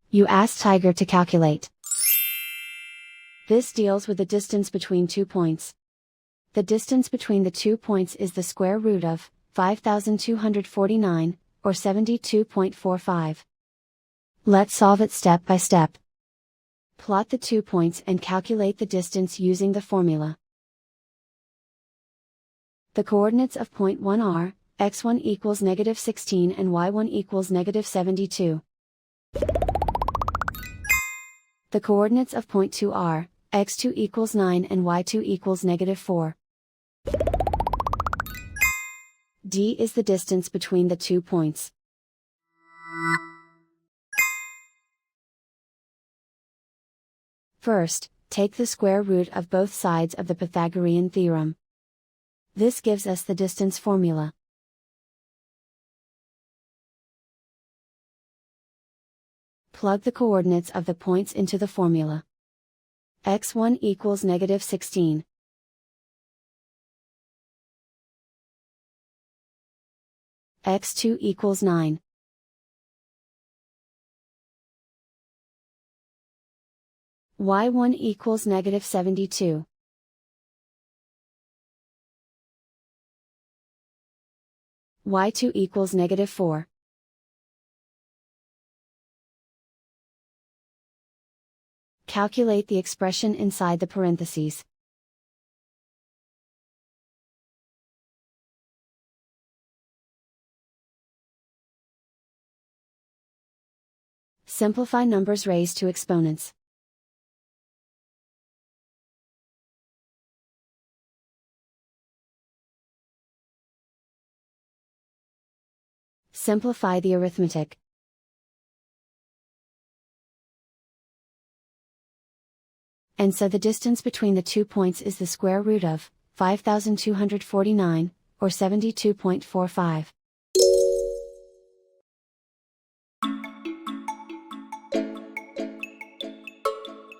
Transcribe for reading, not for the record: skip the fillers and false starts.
You ask Tiger to calculate. This deals with the distance between 2 points. The distance between the 2 points is the square root of 5,249, or 72.45. Let's solve it step by step. Plot the 2 points and calculate the distance using the formula. The coordinates of point 1 are, x1 equals -16 and y1 equals -72. The coordinates of point 2 are, x2 equals 9 and y2 equals -4. D is the distance between the 2 points. First, take the square root of both sides of the Pythagorean theorem. This gives us the distance formula. Plug the coordinates of the points into the formula. x1 equals -16. x2 equals 9. y1 equals -72. y2 equals -4. Calculate the expression inside the parentheses. Simplify numbers raised to exponents. Simplify the arithmetic. And so the distance between the 2 points is the square root of 5,249, or 72.45.